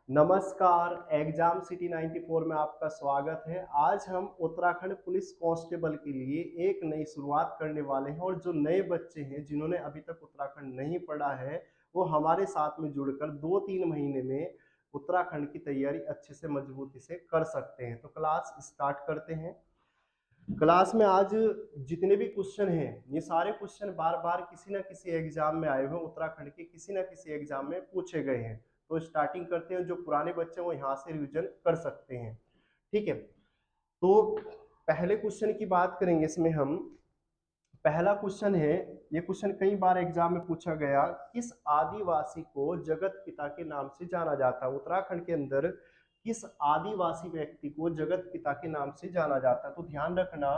नमस्कार। Exam city 94 में आपका स्वागत है। आज हम उत्तराखंड पुलिस कांस्टेबल के लिए एक नई शुरुआत करने वाले हैं और जो नए बच्चे हैं जिन्होंने अभी तक उत्तराखंड नहीं पढ़ा है वो हमारे साथ में जुड़कर 2-3 महीने में उत्तराखंड की तैयारी अच्छे से मजबूती से कर सकते हैं। तो क्लास स्टार्ट करते हैं। क्लास में आज जितने भी क्वेश्चन हैं ये सारे क्वेश्चन बार बार किसी ना किसी एग्जाम में आए हुए हैं, उत्तराखंड के किसी ना किसी एग्जाम में पूछे गए हैं। तो स्टार्टिंग करते हैं, जो पुराने बच्चे हैं वो यहाँ से रिवीजन कर सकते हैं। ठीक है, तो पहले क्वेश्चन की बात करेंगे। इसमें हम पहला क्वेश्चन है, ये क्वेश्चन कई बार एग्जाम में पूछा गया, किस आदिवासी को जगत पिता के नाम से जाना जाता है? उत्तराखंड के अंदर किस आदिवासी व्यक्ति को जगत पिता के नाम से जाना जाता है? तो ध्यान रखना,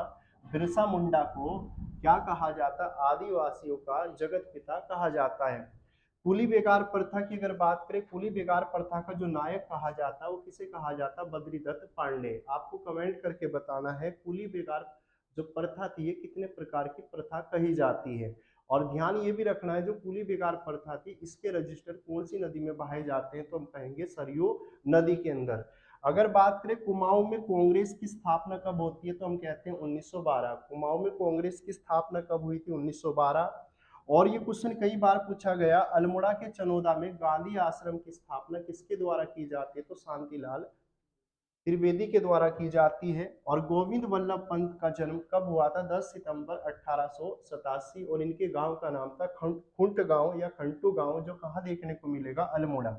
बिरसा मुंडा को क्या कहा जाता है? आदिवासियों का जगत पिता कहा जाता है। कुली बेगार प्रथा की अगर बात करें, कुली बेगार प्रथा का जो नायक कहा जाता है वो किसे कहा जाता है? बद्रीदत्त पांडे। आपको कमेंट करके बताना है कुली बेगार जो प्रथा थी ये कितने प्रकार की प्रथा कही जाती है। और ध्यान ये भी रखना है, जो कुली बेगार प्रथा थी इसके रजिस्टर कौन सी नदी में बहाए जाते हैं? तो हम कहेंगे सरयू नदी के अंदर। अगर बात करें कुमाऊं में कांग्रेस की स्थापना कब होती है? तो हम कहते हैं 1912। कुमाऊं में कांग्रेस की स्थापना कब हुई थी? 1912। और ये क्वेश्चन कई बार पूछा गया, अल्मोड़ा के चनोदा में गांधी आश्रम की स्थापना किसके द्वारा की जाती है? तो शांतिलाल त्रिवेदी के द्वारा की जाती है। और गोविंद वल्लभ पंत का जन्म कब हुआ था? 10 सितंबर 1887। और इनके गांव का नाम था खुंट गांव या खंटू गांव, जो कहाँ देखने को मिलेगा? अल्मोड़ा।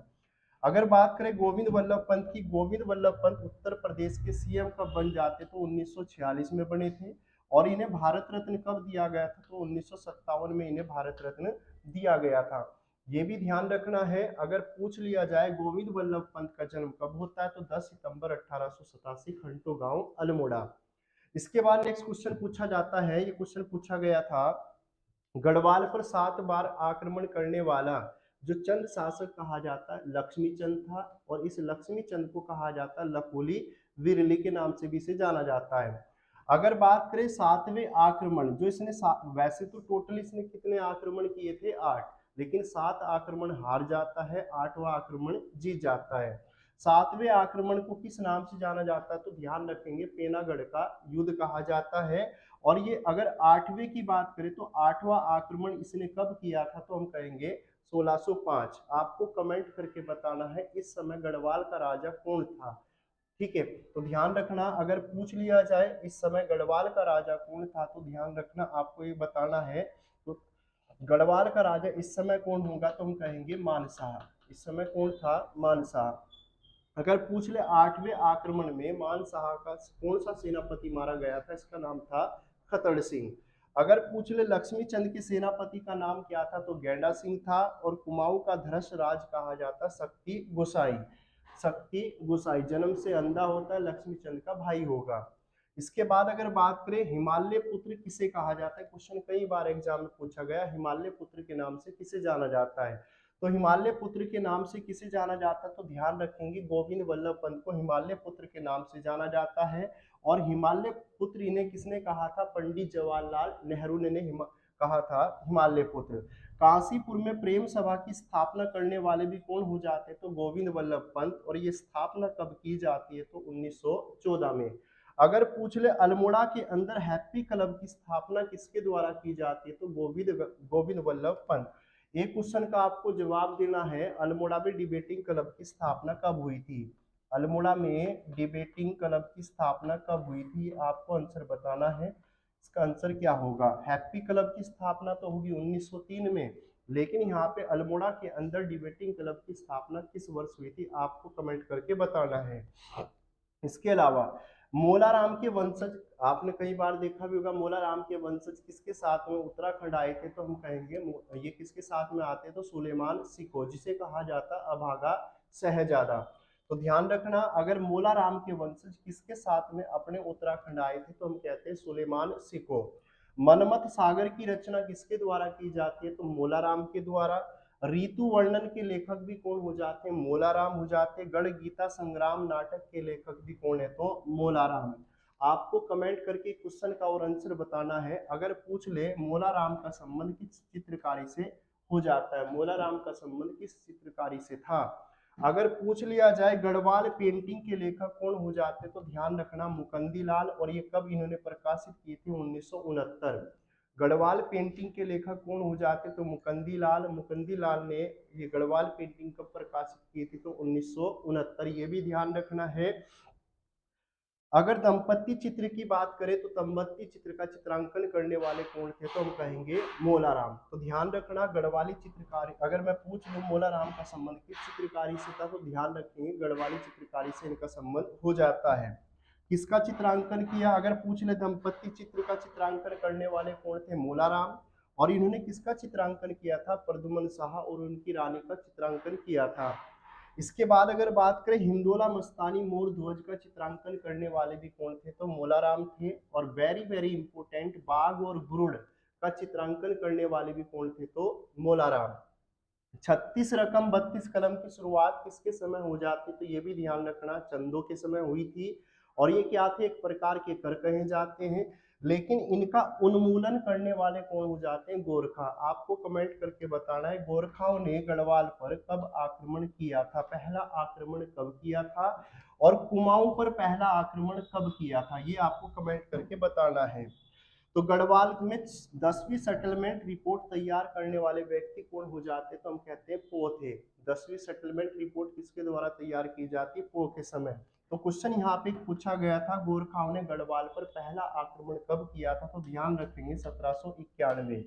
अगर बात करें गोविंद वल्लभ पंत की, गोविंद वल्लभ पंत उत्तर प्रदेश के सीएम कब बन जाते? तो 1946 में बने थे। और इन्हें भारत रत्न कब दिया गया था? तो 1957 में इन्हें भारत रत्न दिया गया था। ये भी ध्यान रखना है, अगर पूछ लिया जाए गोविंद वल्लभ पंत का जन्म कब होता है तो 10 सितंबर 1887, खंटो गांव, अल्मोड़ा। इसके बाद नेक्स्ट क्वेश्चन पूछा जाता है, ये क्वेश्चन पूछा गया था, गढ़वाल पर 7 बार आक्रमण करने वाला जो चंद शासक कहा जाता है? लक्ष्मी चंद था। और इस लक्ष्मी चंद को कहा जाता है लकोली विरली के नाम से भी इसे जाना जाता है। अगर बात करें 7वें आक्रमण, जो इसने वैसे तो टोटल इसने कितने आक्रमण किए थे? 8। लेकिन 7 आक्रमण हार जाता है, 8वां आक्रमण जीत जाता है। 7वें आक्रमण को किस नाम से जाना जाता है? तो ध्यान रखेंगे, पेनागढ़ का युद्ध कहा जाता है। और ये अगर 8वें की बात करें तो 8वां आक्रमण इसने कब किया था? तो हम कहेंगे 1605। आपको कमेंट करके बताना है इस समय गढ़वाल का राजा कौन था। ठीक है, तो ध्यान रखना, अगर पूछ लिया जाए इस समय गढ़वाल का राजा कौन था तो ध्यान रखना आपको ये बताना है। तो गढ़वाल का राजा इस समय कौन होगा? तो हम कहेंगे मानशाह। इस समय कौन था? मानशाह। अगर पूछ ले 8वें आक्रमण में मानशाह का कौन सा सेनापति मारा गया था? इसका नाम था खतड़ सिंह। अगर पूछ ले लक्ष्मी चंद के सेनापति का नाम क्या था? तो गैंडा सिंह था। और कुमाऊं का धृष राज कहा जाता शक्ति गोसाई। शक्ति गोसाई जन्म से अंधा होता है, लक्ष्मी चंद का भाई होगा। इसके बाद अगर बात करें हिमालय पुत्र किसे कहा जाता है? क्वेश्चन कई बार एग्जाम में पूछा गया, हिमालय पुत्र के नाम से किसे जाना जाता है? तो हिमालय पुत्र के नाम से किसे जाना जाता है? तो ध्यान रखेंगे गोविंद वल्लभ पंत को हिमालय पुत्र के नाम से जाना जाता है। और हिमालय पुत्र इन्हें किसने कहा था? पंडित जवाहरलाल नेहरू ने कहा था हिमालय पुत्र। काशीपुर में प्रेम सभा की स्थापना करने वाले भी कौन हो जाते हैं? तो गोविंद वल्लभ पंत। और ये स्थापना कब की जाती है? तो 1914 में। अगर पूछ ले अल्मोड़ा के अंदर हैप्पी क्लब की स्थापना किसके द्वारा की जाती है? तो गोविंद वल्लभ पंत। एक क्वेश्चन का आपको जवाब देना है, अल्मोड़ा में डिबेटिंग क्लब की स्थापना कब हुई थी? अल्मोड़ा में डिबेटिंग क्लब की स्थापना कब हुई थी? आपको आंसर बताना है। इसका आंसर क्या होगा? हैप्पी क्लब की स्थापना तो होगी 1903 में, लेकिन यहाँ पे अल्मोड़ा के अंदर डिबेटिंग क्लब की स्थापना किस वर्ष हुई थी? आपको कमेंट करके बताना है। इसके अलावा मोलाराम के वंशज, आपने कई बार देखा भी होगा, मोलाराम के वंशज किसके साथ में उत्तराखंड आए थे? तो हम कहेंगे ये किसके साथ में आते हैं? तो सुलेमान सिको, जिसे कहा जाता अभागा शहजादा। तो ध्यान रखना, अगर मोलाराम के वंशज किसके साथ में अपने उत्तराखंड आए थे तो हम कहते हैं सुलेमान सिको। मनमथ सागर की रचना किसके द्वारा की जाती है? तो मोलाराम के द्वारा। ऋतु वर्णन के लेखक भी कौन हो जाते हैं? मोलाराम हो जाते हैं। गढ़ गीता संग्राम नाटक के लेखक भी कौन है? तो मोलाराम। आपको कमेंट करके क्वेश्चन का और आंसर बताना है। अगर पूछ ले मोलाराम का संबंध किस चित्रकारी से हो जाता है? मोलाराम का संबंध किस चित्रकारी से था? अगर पूछ लिया जाए गढ़वाल पेंटिंग के लेखक कौन हो जाते तो ध्यान रखना मुकंदी लाल, और ये कब इन्होंने प्रकाशित किए थे 1969। गढ़वाल पेंटिंग के लेखक कौन हो जाते तो मुकंदी लाल। मुकंदी लाल ने ये गढ़वाल पेंटिंग कब प्रकाशित की थी तो 1969, ये भी ध्यान रखना है। अगर दंपत्ति चित्र की बात करें तो दंपत्ति चित्र का चित्रांकन करने वाले कौन थे तो हम कहेंगे मोलाराम। तो ध्यान रखना गढ़वाली चित्रकारी, अगर मैं पूछ लूं मोलाराम का संबंध किस चित्रकारी से था तो ध्यान रखेंगे गढ़वाली चित्रकारी से इनका संबंध हो जाता है। किसका चित्रांकन किया, अगर पूछ ले दंपत्ति चित्र का चित्रांकन करने वाले कौन थे मोलाराम, और इन्होंने किसका चित्रांकन किया था प्रद्युमन शाह और उनकी रानी का चित्रांकन किया था। इसके बाद अगर बात करें हिंदोला मस्तानी मोर ध्वज का चित्रांकन करने वाले भी कौन थे तो मोलाराम थे। और वेरी वेरी इंपोर्टेंट बाघ और गरुड़ का चित्रांकन करने वाले भी कौन थे तो मोलाराम। 36 रकम 32 कलम की शुरुआत किसके समय हो जाती तो ये भी ध्यान रखना चंदों के समय हुई थी। और ये क्या थे, एक प्रकार के कर कहे जाते हैं, लेकिन इनका उन्मूलन करने वाले कौन हो जाते हैं गोरखा। आपको कमेंट करके बताना है गोरखाओं ने गढ़वाल पर कब आक्रमण किया था, पहला आक्रमण कब किया था, और कुमाऊं पर पहला आक्रमण कब किया था, ये आपको कमेंट करके बताना है। तो गढ़वाल में 10वीं सेटलमेंट रिपोर्ट तैयार करने वाले व्यक्ति कौन हो जाते तो हम कहते हैं पो थे। 10वीं सेटलमेंट रिपोर्ट किसके द्वारा तैयार की जाती है पो के समय। तो क्वेश्चन यहाँ पे पूछा गया था गोरखाओं ने गढ़वाल पर पहला आक्रमण कब किया था तो ध्यान रखेंगे 1791।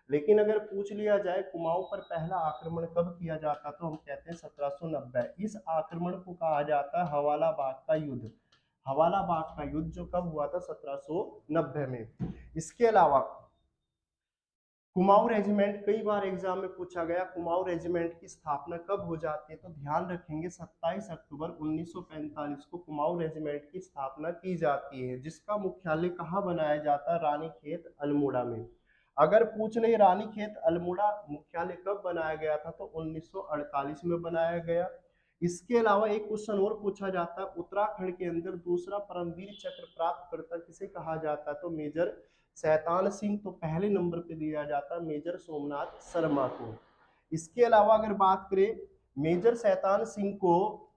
लेकिन अगर पूछ लिया जाए कुमाऊं पर पहला आक्रमण कब किया जाता तो हम कहते हैं 1790। इस आक्रमण को कहा जाता है हवाला बाग का युद्ध। हवाला बाग का युद्ध जो कब हुआ था 1790 में। इसके अलावा कुमाऊं रेजिमेंट कई बार एग्जाम में पूछा गया, कुमाऊं रेजिमेंट की स्थापना कब हो जाती है तो ध्यान रखेंगे 27 अक्टूबर 1945 को कुमाऊं रेजिमेंट की स्थापना की जाती है, जिसका मुख्यालय कहाँ बनाया जाता है रानीखेत अल्मोड़ा में। अगर पूछ ले रानीखेत अल्मोड़ा मुख्यालय कब बनाया गया था तो 1948 में बनाया गया। इसके अलावा एक क्वेश्चन और पूछा जाता है उत्तराखंड के अंदर दूसरा परमवीर चक्र प्राप्त करता किसे कहा जाता है तो मेजर शैतान सिंह, तो पहले नंबर पे दिया जाता है मेजर सोमनाथ शर्मा को। इसके अलावा अगर बात करें मेजर शैतान सिंह को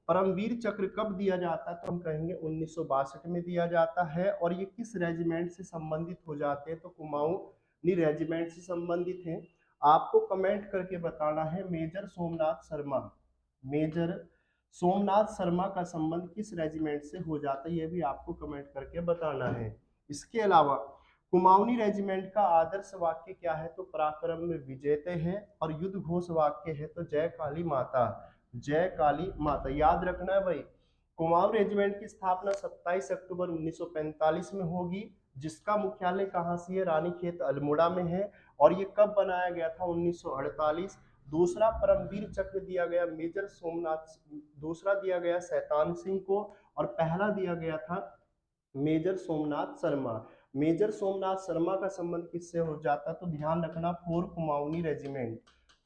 परमवीर चक्र कब दिया जाता है तो हम कहेंगे 1962 में दिया जाता है। और ये किस रेजिमेंट से संबंधित हो जाते हैं तो कुमाऊनी रेजिमेंट से संबंधित हैं। आपको कमेंट करके बताना है मेजर सोमनाथ शर्मा, मेजर सोमनाथ शर्मा का संबंध किस रेजिमेंट से हो जाता है, ये भी आपको कमेंट करके बताना है। इसके अलावा कुमाऊनी रेजिमेंट का आदर्श वाक्य क्या है तो पराक्रम में विजेते हैं, और युद्ध घोष वाक्य है तो जय काली माता, जय काली माता। याद रखना है भाई कुमाऊं रेजिमेंट की स्थापना 27 अक्टूबर 1945 में होगी, जिसका मुख्यालय कहाँ से है रानीखेत अल्मोड़ा में है। और ये कब बनाया गया था 1948। दूसरा परमवीर चक्र दिया गया मेजर सोमनाथ, दूसरा दिया गया शैतान सिंह को, और पहला दिया गया था मेजर सोमनाथ शर्मा। मेजर सोमनाथ शर्मा का संबंध किससे हो जाता तो ध्यान रखना four Kumaoni regiment,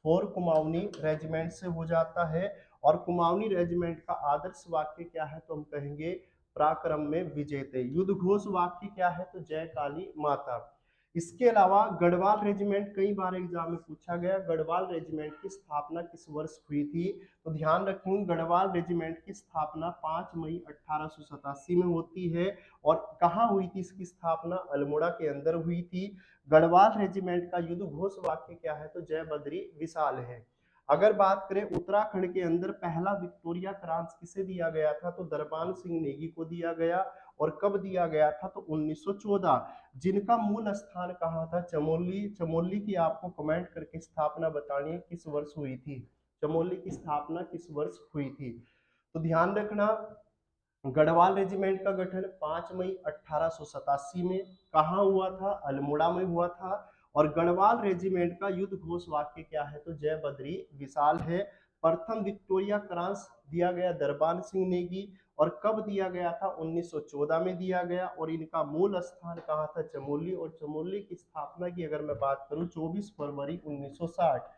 four Kumaoni regiment से हो जाता है। और कुमाऊनी रेजिमेंट का आदर्श वाक्य क्या है तो हम कहेंगे पराक्रम में विजेते। युद्ध घोष वाक्य क्या है तो जय काली माता। इसके अलावा गढ़वाल रेजिमेंट कई बार एग्जाम में पूछा गया, गढ़वाल रेजिमेंट की स्थापना किस वर्ष हुई थी तो ध्यान रखेंगे गढ़वाल रेजिमेंट की स्थापना 5 मई 1887 में होती है। और कहाँ हुई थी इसकी स्थापना अल्मोड़ा के अंदर हुई थी। गढ़वाल रेजिमेंट का युद्ध घोष वाक्य क्या है तो जय बद्री विशाल है। अगर बात करें उत्तराखंड के अंदर पहला विक्टोरिया क्रॉस किसे दिया गया था तो दरबान सिंह नेगी को दिया गया, और कब दिया गया था तो 1914, जिनका मूल स्थान कहाँ था चमोली। चमोली की आपको कमेंट करके स्थापना बतानी है किस वर्ष हुई थी, चमोली की स्थापना किस वर्ष हुई थी। तो ध्यान रखना गढ़वाल रेजिमेंट का गठन 5 मई 1887 में कहाँ हुआ था अल्मोड़ा में हुआ था। और गढ़वाल रेजिमेंट का युद्ध घोष वाक्य क्या है तो जय बद्री विशाल है। प्रथम विक्टोरिया क्रॉस दिया गया दरबान सिंह नेगी, और कब दिया गया था 1914 में दिया गया, और इनका मूल स्थान कहाँ था चमोली। और चमोली की स्थापना की अगर मैं बात करूं 24 फरवरी 1960,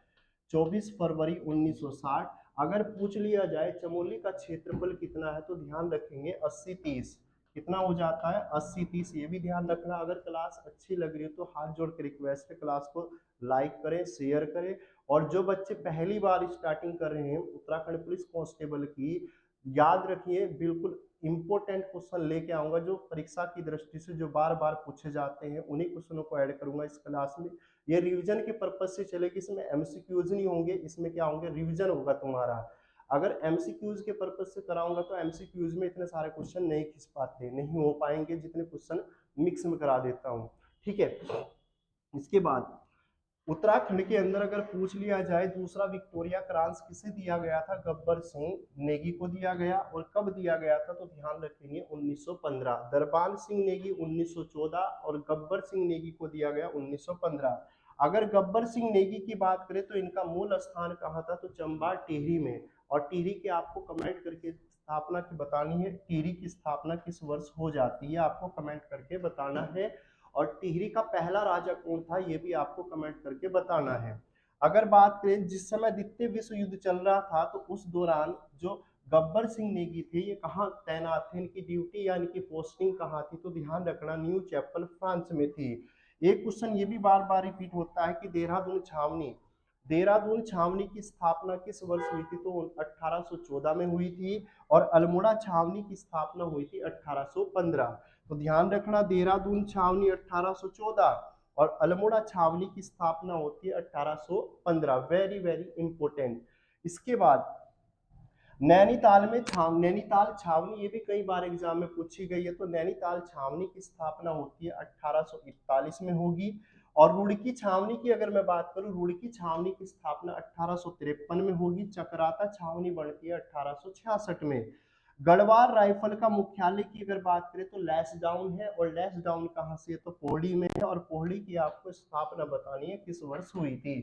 24 फरवरी 1960। अगर पूछ लिया जाए चमोली का क्षेत्रफल कितना है तो ध्यान रखेंगे 80-30, कितना हो जाता है 80-30, ये भी ध्यान रखना। अगर क्लास अच्छी लग रही है तो हाथ जोड़ के रिक्वेस्ट है क्लास को लाइक करें शेयर करें और जो बच्चे पहली बार स्टार्टिंग कर रहे हैं उत्तराखंड पुलिस कांस्टेबल की, याद रखिए बिल्कुल इंपॉर्टेंट क्वेश्चन लेके आऊंगा जो परीक्षा की दृष्टि से जो बार बार पूछे जाते हैं, उन्हीं क्वेश्चनों को ऐड करूंगा इस क्लास में। ये रिवीजन के पर्पज से चलेगी, इसमें एमसीक्यूज नहीं होंगे, इसमें क्या होंगे, रिवीजन होगा तुम्हारा। अगर एमसीक्यूज के पर्पज से कराऊंगा तो एमसीक्यूज में इतने सारे क्वेश्चन नहीं खींच पाते, नहीं हो पाएंगे जितने क्वेश्चन मिक्स में करा देता हूँ, ठीक है। इसके बाद उत्तराखंड के अंदर अगर पूछ लिया जाए दूसरा विक्टोरिया क्रांस किसे दिया गया था, गब्बर सिंह नेगी को दिया गया। और कब दिया गया था, तो ध्यान रखेंगे 1915। दरबान सिंह नेगी 1914 और गब्बर सिंह नेगी को दिया गया 1915। अगर गब्बर सिंह नेगी की बात करें तो इनका मूल स्थान कहाँ था, तो चंबा टिहरी में। और टिहरी के आपको कमेंट करके स्थापना की बतानी है, टिहरी की स्थापना किस वर्ष हो जाती है आपको कमेंट करके बताना है। और टिहरी का पहला राजा कौन था, ये भी आपको कमेंट करके बताना है। अगर बात करें जिस समय द्वितीय विश्व युद्ध चल रहा था तो उस दौरान जो गब्बर सिंह नेगी थे ये कहाँ तैनात थे, इनकी ड्यूटी या इनकी पोस्टिंग कहाँ थी, तो ध्यान रखना न्यू चैपल फ्रांस में थी। एक क्वेश्चन ये भी बार बार रिपीट होता है कि देहरादून छावनी की स्थापना किस वर्ष हुई थी, तो 1814 में हुई थी। और अल्मोड़ा छावनी की स्थापना हुई थी 1815। तो ध्यान रखना देहरादून छावनी 1814 और अल्मोड़ा छावनी की स्थापना होती है 1815। Very very important. इसके बाद नैनीताल छावनी, ये भी कई बार एग्जाम में पूछी गई है, तो नैनीताल छावनी की स्थापना होती है 1841 में होगी। और रुड़की छावनी की अगर मैं बात करूं, रुड़की छावनी की स्थापना 1853 में होगी। चकराता छावनी बनती है 1866 में। गढ़वाल राइफल का मुख्यालय की अगर बात करें तो लैंसडाउन है, और लैंसडाउन कहाँ से है, तो पौड़ी में है। और पौड़ी की आपको स्थापना बतानी है किस वर्ष हुई थी,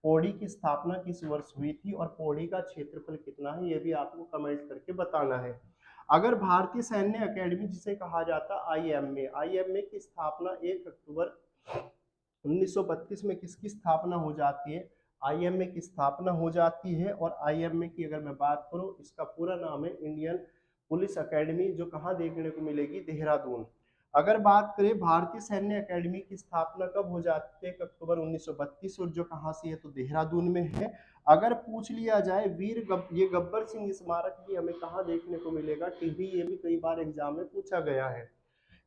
पौड़ी की स्थापना किस वर्ष हुई थी और पौड़ी का क्षेत्रफल कितना है, ये भी आपको कमेंट करके बताना है। अगर भारतीय सैन्य अकेडमी जिसे कहा जाता है आईएमए की स्थापना 1 अक्टूबर 1932 में किसकी स्थापना हो जाती है, आईएमए की स्थापना हो जाती है। और आईएमए की अगर मैं बात करूं, इसका पूरा नाम है इंडियन पुलिस एकेडमी, जो कहाँ देखने को मिलेगी, देहरादून। अगर बात करें भारतीय सैन्य अकेडमी की स्थापना कब हो जाती है, 1 अक्टूबर 1932, और जो कहाँ से है, तो देहरादून में है। अगर पूछ लिया जाए ये गब्बर सिंह स्मारक भी हमें कहाँ देखने को मिलेगा, टिहरी, ये भी कई बार एग्जाम में पूछा गया है।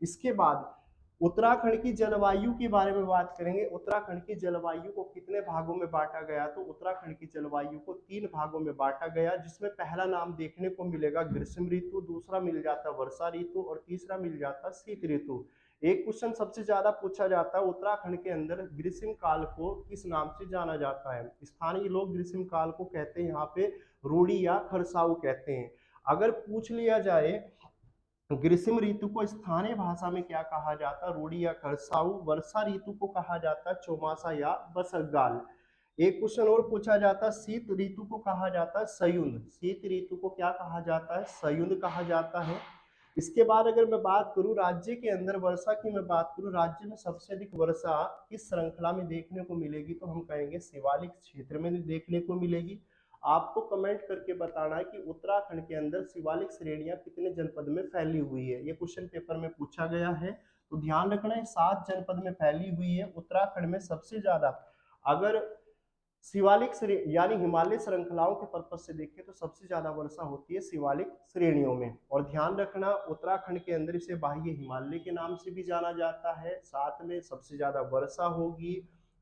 इसके बाद उत्तराखंड की जलवायु के बारे में बात करेंगे। उत्तराखंड की जलवायु को कितने भागों में बांटा गया, तो उत्तराखंड की जलवायु को 3 भागों में बांटा गया, जिसमें पहला नाम देखने को मिलेगा ग्रीष्म ऋतु, दूसरा मिल जाता वर्षा ऋतु और तीसरा मिल जाता शीत ऋतु। एक क्वेश्चन सबसे ज्यादा पूछा जाता है, उत्तराखंड के अंदर ग्रीष्म काल को किस नाम से जाना जाता है। स्थानीय लोग ग्रीष्म काल को कहते हैं यहाँ पे रूडी या खरसाऊ कहते हैं। अगर पूछ लिया जाए ग्रीष्म ऋतु को स्थानीय भाषा में क्या कहा जाता है, रूडी या खरसाऊ। वर्षा ऋतु को कहा जाता है चौमासा या बसगाल। एक क्वेश्चन और पूछा जाता है, शीत ऋतु को कहा जाता है सयुंद। शीत ऋतु को क्या कहा जाता है, सयुंद कहा जाता है। इसके बाद अगर मैं बात करूं राज्य के अंदर वर्षा की, मैं बात करूं राज्य में सबसे अधिक वर्षा किस श्रृंखला में देखने को मिलेगी, तो हम कहेंगे शिवालिक क्षेत्र में देखने को मिलेगी। आपको कमेंट करके बताना है कि उत्तराखंड के अंदर शिवालिक श्रेणियां कितने जनपद में फैली हुई है, ये क्वेश्चन पेपर में पूछा गया है। तो ध्यान रखना है 7 जनपद में फैली हुई है उत्तराखंड में सबसे ज्यादा। अगर शिवालिक यानी हिमालय श्रृंखलाओं के पर्पज से देखें तो सबसे ज्यादा वर्षा होती है शिवालिक श्रेणियों में। और ध्यान रखना उत्तराखंड के अंदर इसे बाह्य हिमालय के नाम से भी जाना जाता है। साथ में सबसे ज्यादा वर्षा होगी,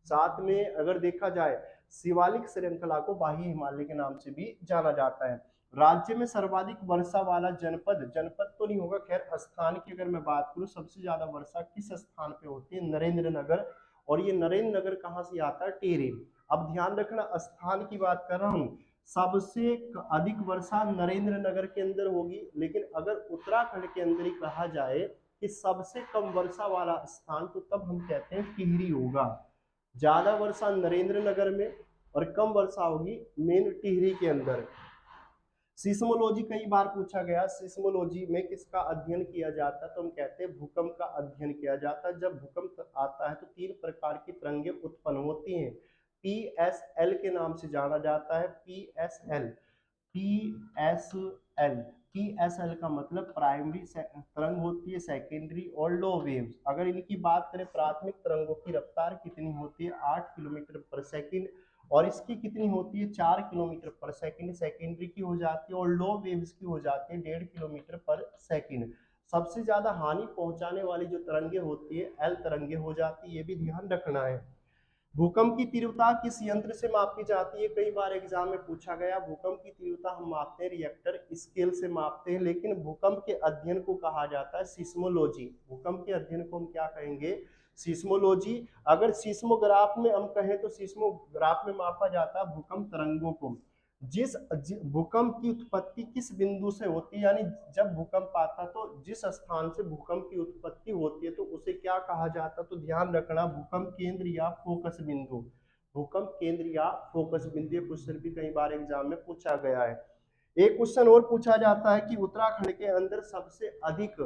साथ में अगर देखा जाए शिवालिक श्रृंखला को बाह्य हिमालय के नाम से भी जाना जाता है। राज्य में सर्वाधिक वर्षा वाला जनपद तो नहीं होगा, खैर स्थान की अगर मैं बात करूं सबसे ज्यादा वर्षा किस स्थान पे होती है, नरेंद्र नगर। और ये नरेंद्र नगर कहाँ से आता है, टेरी। अब ध्यान रखना स्थान की बात कर रहा हूँ, सबसे अधिक वर्षा नरेंद्र नगर के अंदर होगी। लेकिन अगर उत्तराखंड के अंदर ही कहा जाए कि सबसे कम वर्षा वाला स्थान, तो तब हम कहते हैं टिहरी होगा। ज्यादा वर्षा नरेंद्र नगर में और कम वर्षा होगी मेन टिहरी के अंदर। सिस्मोलॉजी कई बार पूछा गया, सिस्मोलॉजी में किसका अध्ययन किया जाता है, तो हम कहते हैं भूकंप का अध्ययन किया जाता है। जब भूकंप आता है तो 3 प्रकार की तरंगें उत्पन्न होती हैं, PSL के नाम से जाना जाता है। PSL PSL का मतलब प्राइमरी तरंग होती है, सेकेंडरी और लो वेव्स। अगर इनकी बात करें प्राथमिक तरंगों की रफ्तार कितनी होती है, 8 किलोमीटर पर सेकंड। और इसकी कितनी होती है 4 किलोमीटर पर सेकंड सेकेंडरी की हो जाती है, और लो वेव्स की हो जाती है 1.5 किलोमीटर पर सेकंड। सबसे ज्यादा हानि पहुंचाने वाली जो तरंगे होती है एल तरंगे हो जाती है, ये भी ध्यान रखना है। भूकंप की तीव्रता किस यंत्र से मापी जाती है, कई बार एग्जाम में पूछा गया। भूकंप की तीव्रता हम मापते हैं रिएक्टर स्केल से मापते हैं, लेकिन भूकंप के अध्ययन को कहा जाता है सिस्मोलॉजी। भूकंप के अध्ययन को हम क्या कहेंगे, सिस्मोलॉजी। अगर सिस्मोग्राफ में हम कहें तो सिस्मोग्राफ में मापा जाता है भूकंप तरंगों को। भूकंप की उत्पत्ति किस बिंदु से होती है, यानी जब भूकंप आता तो जिस स्थान से भूकंप की उत्पत्ति होती है तो उसे क्या कहा जाता, तो ध्यान रखना भूकंप केंद्र या फोकस बिंदु। भूकंप केंद्र या फोकस बिंदु, ये क्वेश्चन भी कई बार एग्जाम में पूछा गया है। एक क्वेश्चन और पूछा जाता है कि उत्तराखंड के अंदर सबसे अधिक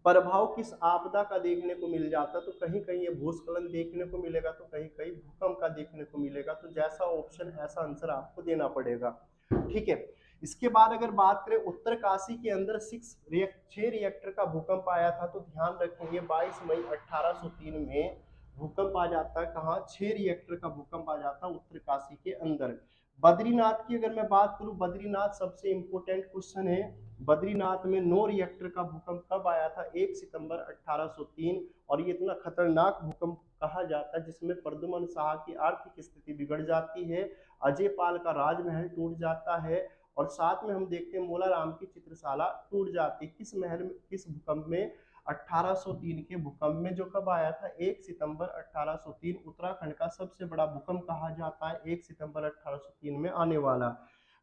प्रभाव किस आपदा का देखने को मिल जाता, तो कहीं कहीं ये भूस्खलन देखने को मिलेगा, तो कहीं कहीं भूकंप का देखने को मिलेगा। तो जैसा ऑप्शन ऐसा आंसर आपको देना पड़ेगा, ठीक है। इसके बाद अगर बात करें उत्तरकाशी के अंदर 6 रिएक्टर का भूकंप आया था, तो ध्यान रखेंगे 22 मई 1803 में भूकंप आ जाता है। कहाँ, 6 रिएक्टर का भूकंप आ जाता है उत्तरकाशी के अंदर। बद्रीनाथ की अगर मैं बात करूं, बद्रीनाथ सबसे इंपोर्टेंट क्वेश्चन है। बद्रीनाथ में 9 रिएक्टर का भूकंप कब आया था, 1 सितंबर 1803। और ये इतना खतरनाक भूकंप कहा जाता है जिसमें प्रद्युमन शाह की आर्थिक स्थिति बिगड़ जाती है, अजय पाल का राजमहल टूट जाता है, और साथ में हम देखते हैं मोलाराम की चित्रशाला टूट जाती है। किस महल में, किस भूकंप में, 1803 के भूकंप में, जो कब आया था 1 सितंबर 1803। उत्तराखंड का सबसे बड़ा भूकंप कहा जाता है 1 सितंबर 1803 में आने वाला।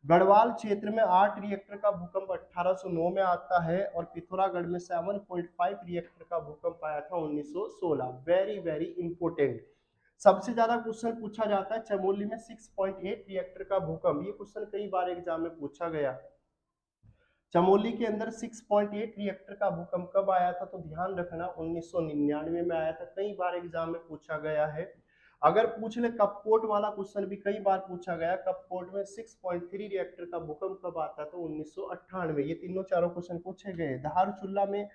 गढ़वाल क्षेत्र में 8 रिएक्टर का भूकंप 1809 में आता है, और पिथौरागढ़ में 7.5 रिएक्टर का भूकंप आया था 1916। Very very important. सबसे ज्यादा क्वेश्चन पूछा जाता है चमोली में 6.8 रिएक्टर का भूकंप। ये क्वेश्चन कई बार एग्जाम में पूछा गया। चमोली के अंदर 6.8 रिएक्टर का भूकंप कब आया था, तो ध्यान रखना 1999 में आया था। कई बार एग्जाम में पूछा गया है। अगर पूछ ले कपकोट वाला क्वेश्चन भी कई बार पूछा गया, कपकोट में 6.3 रिएक्टर का भूकंप कब आता है, तो 1998। ये तीनों चारों क्वेश्चन पूछे गए। धारचूला में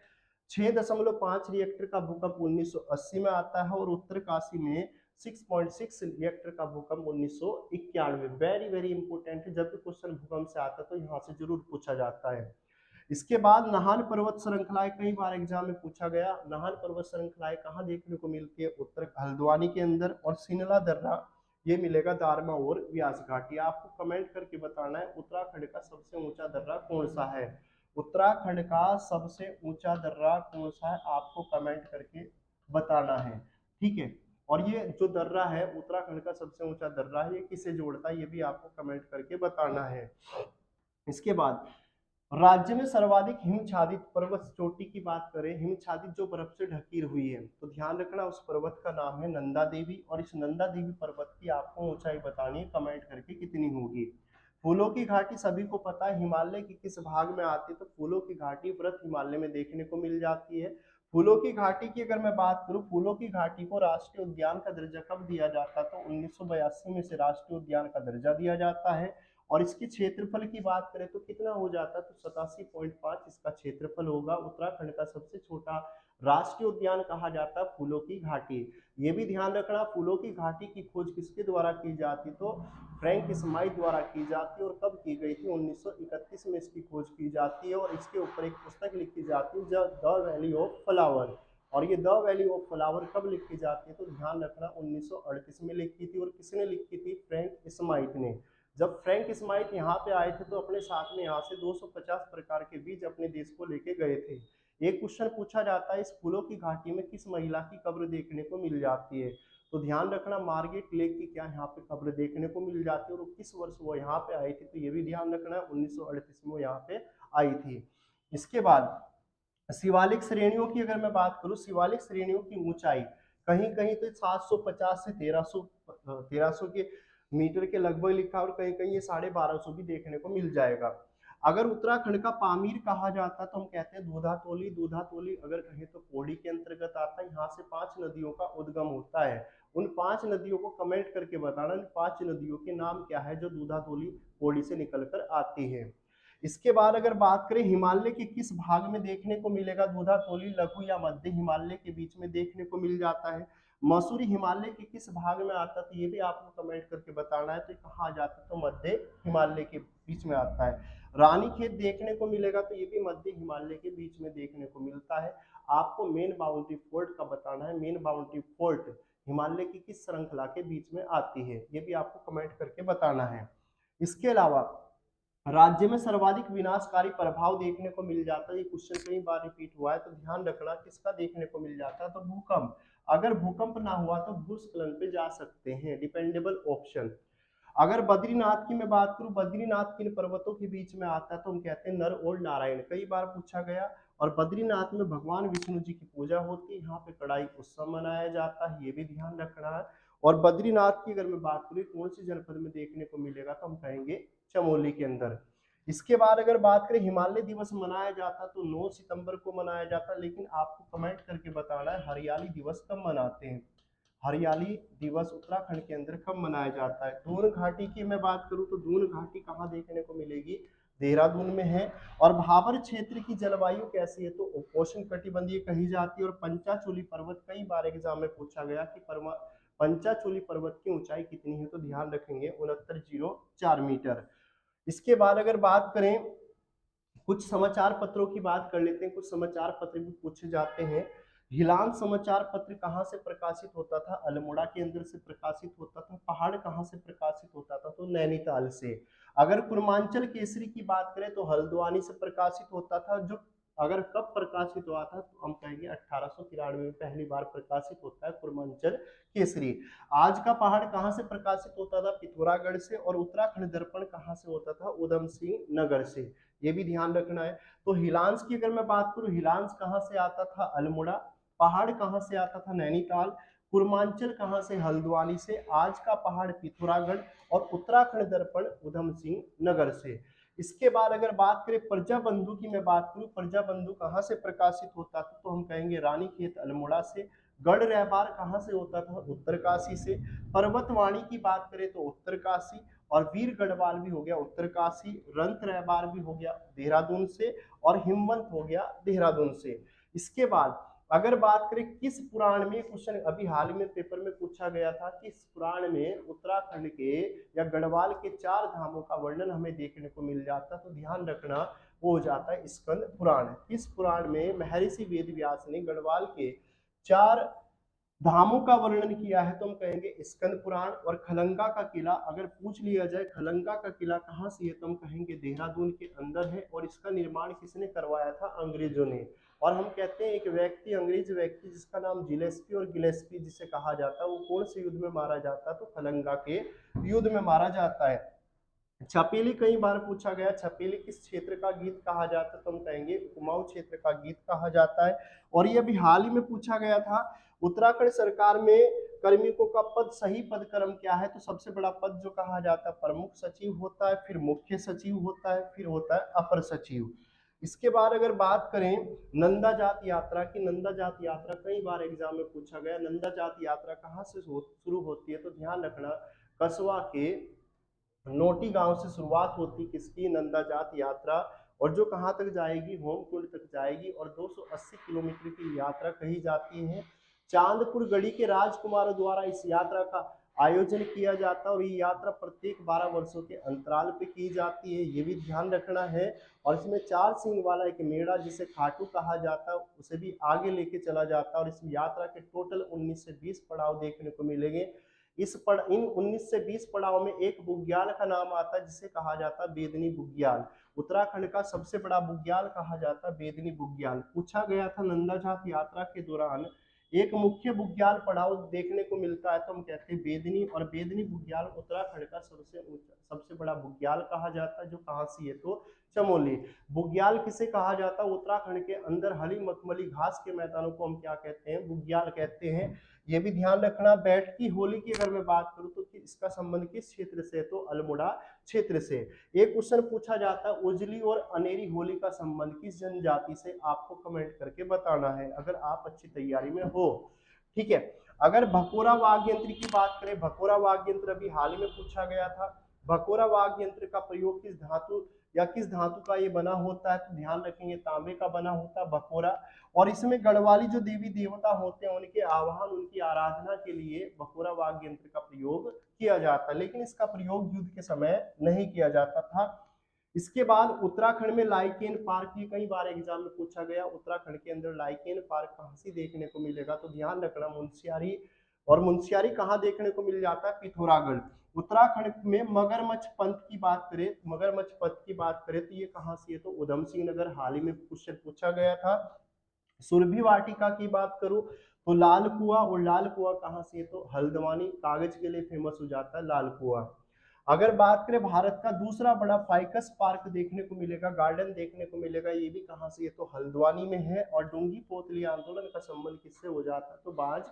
6.5 रिएक्टर का भूकंप 1980 में आता है, और उत्तरकाशी में 6.6 रिएक्टर का भूकंप 1991। वेरी वेरी इंपोर्टेंट है, जब भी क्वेश्चन भूकंप से आता है तो यहाँ से जरूर पूछा जाता है। इसके बाद नाहन पर्वत श्रृंखलाएं कई बार एग्जाम में पूछा गया। नाहन पर्वत श्रृंखलाएं कहाँ देखने को मिलती है, उत्तर हल्द्वानी के अंदर, और सिनला दर्रा ये मिलेगा दारमा और व्यास घाटी। आपको कमेंट करके बताना है उत्तराखंड का सबसे ऊंचा दर्रा कौन सा है। उत्तराखंड का सबसे ऊंचा दर्रा कौन सा है, आपको कमेंट करके बताना है, ठीक है। और ये जो दर्रा है उत्तराखंड का सबसे ऊंचा दर्रा है, ये किसे जोड़ता है, ये भी आपको कमेंट करके बताना है। इसके बाद राज्य में सर्वाधिक हिमछादित पर्वत चोटी की बात करें, हिमछादित जो बर्फ से ढकी हुई है, तो ध्यान रखना उस पर्वत का नाम है नंदा देवी। और इस नंदा देवी पर्वत की आपको ऊंचाई बतानी है, कमेंट करके कितनी होगी। फूलों की घाटी सभी को पता है हिमालय के किस भाग में आती है, तो फूलों की घाटी व्रत हिमालय में देखने को मिल जाती है। फूलों की घाटी की अगर मैं बात करूं, फूलों की घाटी को राष्ट्रीय उद्यान का दर्जा कब दिया जाता, तो 1982 में से राष्ट्रीय उद्यान का दर्जा दिया जाता है। और इसके क्षेत्रफल की बात करें तो कितना हो जाता है, तो 87.5 इसका क्षेत्रफल होगा। उत्तराखंड का सबसे छोटा राष्ट्रीय उद्यान कहा जाता है फूलों की घाटी। ये भी ध्यान रखना फूलों की घाटी की खोज किसके द्वारा की जाती, तो फ्रैंक स्माइथ द्वारा की जाती है। और कब की गई थी, 1931 में इसकी खोज की जाती है। और इसके ऊपर एक पुस्तक लिखी जाती है द वैली ऑफ फ्लावर। और ये द वैली ऑफ फ्लावर कब लिखी जाती है, तो ध्यान रखना 1938 में लिखी थी। और किसने लिखी थी, फ्रैंक स्माइथ ने। जब फ्रैंक स्माइथ यहाँ पे आए थे तो अपने साथ में यहाँ से 250 प्रकार के बीज अपने देश को लेके गए थे। एक क्वेश्चन पूछा जाता है, इस फूलों की घाटी में किस महिला की कब्र देखने को मिल जाती है, तो ध्यान रखना मार्गरेट लेक की क्या यहाँ पे कब्र देखने को मिल जाती है। और किस वर्ष वो यहाँ पे आई थी, तो ये भी ध्यान रखना 1938 में वो यहाँ पे आई थी। इसके बाद शिवालिक श्रेणियों की अगर मैं बात करूँ, शिवालिक श्रेणियों की ऊंचाई कहीं कहीं तो 750 से 1300 के मीटर के लगभग लिखा, और कहीं कहीं ये 1250 भी देखने को मिल जाएगा। अगर उत्तराखंड का पामीर कहा जाता है तो हम कहते हैं दूधातोली। दूधातोली अगर कहें तो पौड़ी के अंतर्गत आता है। यहाँ से 5 नदियों का उद्गम होता है। उन 5 नदियों को कमेंट करके बताना, इन 5 नदियों के नाम क्या है जो दूधातोली पौड़ी से निकलकर आती है। इसके बाद अगर बात करें हिमालय के किस भाग में देखने को मिलेगा दूधातोली, लघु या मध्य हिमालय के बीच में देखने को मिल जाता है। मसूरी हिमालय के किस भाग में आता है, तो ये भी आपको कमेंट करके बताना है। तो ये कहाँ जाता है, तो मध्य हिमालय के बीच में आता है। रानीखेत देखने को मिलेगा, तो ये भी मध्य हिमालय के बीच में देखने को मिलता है। आपको मेन बाउंड्री फोर्ट का बताना है, मेन बाउंड्री फोर्ट हिमालय की किस श्रृंखला के बीच में आती है, ये भी आपको कमेंट करके बताना है। इसके अलावा राज्य में सर्वाधिक विनाशकारी प्रभाव देखने को मिल जाता है, ये क्वेश्चन कई बार रिपीट हुआ है, तो ध्यान रखना किसका देखने को मिल जाता है, तो भूकंप। अगर भूकंप ना हुआ तो भूस्खलन पे जा सकते हैं, डिपेंडेबल ऑप्शन। अगर बद्रीनाथ की मैं बात करूं, बद्रीनाथ किन पर्वतों के बीच में आता है, तो हम कहते हैं नर और नारायण, कई बार पूछा गया। और बद्रीनाथ में भगवान विष्णु जी की पूजा होती है, यहाँ पे कड़ाई उत्सव मनाया जाता है, ये भी ध्यान रखना है। और बद्रीनाथ की अगर मैं बात करूँ कौन सी जनपद में देखने को मिलेगा, तो हम कहेंगे चमोली के अंदर। इसके बाद अगर बात करें हिमालय दिवस मनाया जाता तो 9 सितंबर को मनाया जाता, लेकिन आपको कमेंट करके बताना है हरियाली दिवस कब मनाते हैं, हरियाली दिवस उत्तराखंड के अंदर कब मनाया जाता है। दून घाटी की मैं बात करूं तो दून घाटी कहाँ देखने को मिलेगी, देहरादून में है। और भाबर क्षेत्र की जलवायु कैसी है, तो उपोष्ण कटिबंधीय कही जाती है। और पंचाचूली पर्वत कई बार एग्जाम में पूछा गया कि पंचाचूली पर्वत की ऊंचाई कितनी है, तो ध्यान रखेंगे 6904 मीटर। इसके बाद अगर बात करें कुछ समाचार पत्रों की बात कर लेते हैं, कुछ समाचार पत्र भी पूछे जाते हैं। हिलान समाचार पत्र कहाँ से प्रकाशित होता था, अल्मोड़ा के अंदर से प्रकाशित होता था। पहाड़ कहाँ से प्रकाशित होता था, तो नैनीताल से। अगर पूर्वांचल केसरी की बात करें तो हल्द्वानी से प्रकाशित होता था। जो अगर कब प्रकाशित हुआ था, तो हम कहेंगे 1893 में पहली बार प्रकाशित होता है पूर्वांचल केसरी। आज का पहाड़ कहाँ से प्रकाशित होता था, पिथौरागढ़ से। और उत्तराखंड दर्पण कहाँ से होता था, उधम सिंह नगर से, ये भी ध्यान रखना है। तो हिलांस की अगर मैं बात करूं, हिलांस कहां से आता था, अल्मोड़ा। पहाड़ कहां से आता था, नैनीताल। पूर्वांचल कहां से, हल्द्वानी से। आज का पहाड़ पिथौरागढ़। और उत्तराखंड दर्पण उधम सिंह नगर से। इसके बाद अगर बात करें प्रजाबंधु की मैं बात करूं, प्रजाबंधु कहां से प्रकाशित होता था, तो हम कहेंगे रानीखेत अल्मोड़ा से। गढ़ रहबार कहां से होता था, उत्तरकाशी से। पर्वतवाणी की बात करें तो उत्तरकाशी। और वीर गढ़वाल भी हो गया उत्तरकाशी। रंत रहबार भी हो गया देहरादून से। और हिमवंत हो गया देहरादून से। इसके बाद अगर बात करें किस पुराण में, क्वेश्चन अभी हाल में पेपर में पूछा गया था, किस पुराण में उत्तराखंड के या गढ़वाल के 4 धामों का वर्णन हमें देखने को मिल जाता, तो ध्यान रखना वो हो जाता है स्कंद पुराण। किस पुराण में महर्षि वेदव्यास ने गढ़वाल के 4 धामों का वर्णन किया है, तो हम कहेंगे स्कंद पुराण। और खलंगा का किला अगर पूछ लिया जाए, खलंगा का किला कहाँ से है, तो हम कहेंगे देहरादून के अंदर है। और इसका निर्माण किसने करवाया था, अंग्रेजों ने। और हम कहते हैं एक व्यक्ति, अंग्रेज व्यक्ति जिसका नाम जिलेस्पी और गिलेस्पी जिसे कहा जाता है, वो कौन से युद्ध में मारा जाता है, तो खलंगा के युद्ध में मारा जाता है। छपेली कई बार पूछा गया, छपेली किस क्षेत्र का गीत कहा जाता है, तो हम कहेंगे कुमाऊं क्षेत्र का गीत कहा जाता है। और ये अभी हाल ही में पूछा गया था, उत्तराखंड सरकार में कार्मिकों का पद, सही पद क्रम क्या है, तो सबसे बड़ा पद जो कहा जाता है प्रमुख सचिव होता है, फिर मुख्य सचिव होता है, फिर होता है अपर सचिव। इसके बाद अगर बात करें नंदा जात यात्रा की, नंदा जात यात्रा कई बार एग्जाम में पूछा गया, नंदा जात यात्रा कहाँ से शुरू होती है, तो ध्यान रखना कसवा के नोटी गांव से शुरुआत होती किसकी, नंदा जात यात्रा। और जो कहां तक जाएगी, होमकुंड तक जाएगी। और 280 किलोमीटर की यात्रा कही जाती है। चांदपुर गढ़ी के राजकुमारों द्वारा इस यात्रा का आयोजन किया जाता है। और ये यात्रा प्रत्येक 12 वर्षों के अंतराल पे की जाती है, ये भी ध्यान रखना है। और इसमें 4 सींग वाला एक मेढ़ा जिसे खाटू कहा जाता है, उसे भी आगे लेके चला जाता है। और इस यात्रा के टोटल 19 से 20 पड़ाव देखने को मिलेंगे। इन 19 से 20 पड़ाव में एक बुग्याल का नाम आता है जिसे कहा जाता है बेदनी बुग्याल। उत्तराखंड का सबसे बड़ा बुग्याल कहा जाता है बेदनी बुग्याल। पूछा गया था नंदा जात यात्रा के दौरान एक मुख्य बुग्याल पड़ाव देखने को मिलता है, तो हम कहते हैं बेदनी। और बेदनी बुग्याल उत्तराखंड का सबसे बड़ा बुग्याल कहा जाता है, जो कहाँ से है, तो चमोली। बुग्याल किसे कहा जाता है, उत्तराखंड के अंदर हली मखमली घास के मैदानों को हम क्या कहते हैं, बुग्याल कहते हैं, ये भी ध्यान रखना। बैठकी होली की अगर मैं बात करूं तो इसका संबंध किस क्षेत्र से, तो अल्मोड़ा क्षेत्र से। एक क्वेश्चन पूछा जाता है उजली और अनेरी होली का संबंध किस जनजाति से, आपको कमेंट करके बताना है अगर आप अच्छी तैयारी में हो, ठीक है। अगर भकोरा वाद्य यंत्र की बात करें, भकोरा वाद्य यंत्र अभी हाल ही में पूछा गया था। भकोरा वाद्य यंत्र का प्रयोग किस धातु या किस धातु का ये बना होता है, तो ध्यान रखेंगे तांबे का बना होता है बकोरा। और इसमें गढ़वाली जो देवी देवता होते हैं उनके आवाहन, उनकी आराधना के लिए बकोरा वाद्य यंत्र का प्रयोग किया जाता है, लेकिन इसका प्रयोग युद्ध के समय नहीं किया जाता था। इसके बाद उत्तराखंड में लाइकेन पार्क, ये कई बार एग्जाम में पूछा गया, उत्तराखंड के अंदर लाइकेन पार्क कहाँ से देखने को मिलेगा, तो ध्यान रखना मुंशियारी, और मुंशियारी कहाँ देखने को मिल जाता है, पिथौरागढ़। उत्तराखंड में मगरमच्छ पंथ की बात करें, मगरमच्छ पंथ की बात करें तो ये कहाँ से है, तो उधम सिंह नगर, हाल ही में क्वेश्चन पूछा गया था। सुरभि वाटिका की बात करूं तो लाल कुआं, और लाल कुआं कहाँ से है, तो हल्द्वानी, कागज के लिए फेमस हो जाता है लाल कुआं। अगर बात करें भारत का दूसरा बड़ा फाइकस पार्क देखने को मिलेगा, गार्डन देखने को मिलेगा, ये भी कहाँ से है, तो हल्द्वानी में है। और डूंगी पोतली आंदोलन का संबंध किससे हो जाता है, तो बाज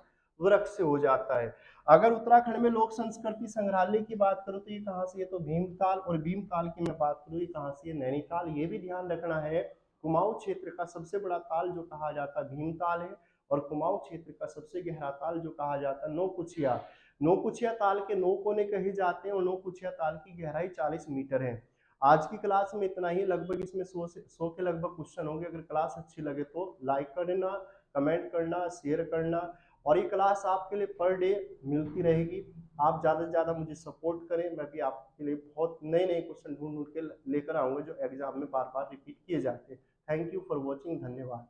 वृक्ष से हो जाता है। अगर उत्तराखंड में लोक संस्कृति संग्रहालय की बात करूं तो ये कहाँ से है, तो भीमताल, और भीमताल की मैं बात करूं ये कहाँ से है, नैनीताल। ये भी ध्यान रखना है, कुमाऊं क्षेत्र का सबसे बड़ा ताल जो कहा जाता है भीमताल है, और कुमाऊं क्षेत्र का सबसे गहरा ताल जो कहा जाता है नौकुचिया। नौकुचिया ताल के 9 कोने कहे जाते हैं, और नौकुचिया ताल की गहराई 40 मीटर है। आज की क्लास में इतना ही, लगभग इसमें 100 के लगभग क्वेश्चन होंगे। अगर क्लास अच्छी लगे तो लाइक करना, कमेंट करना, शेयर करना, और ये क्लास आपके लिए पर डे मिलती रहेगी। आप ज़्यादा से ज़्यादा मुझे सपोर्ट करें, मैं भी आपके लिए बहुत नए नए क्वेश्चन ढूंढ ढूंढ के लेकर आऊँगा जो एग्जाम में बार बार रिपीट किए जाते हैं। थैंक यू फॉर वॉचिंग, धन्यवाद।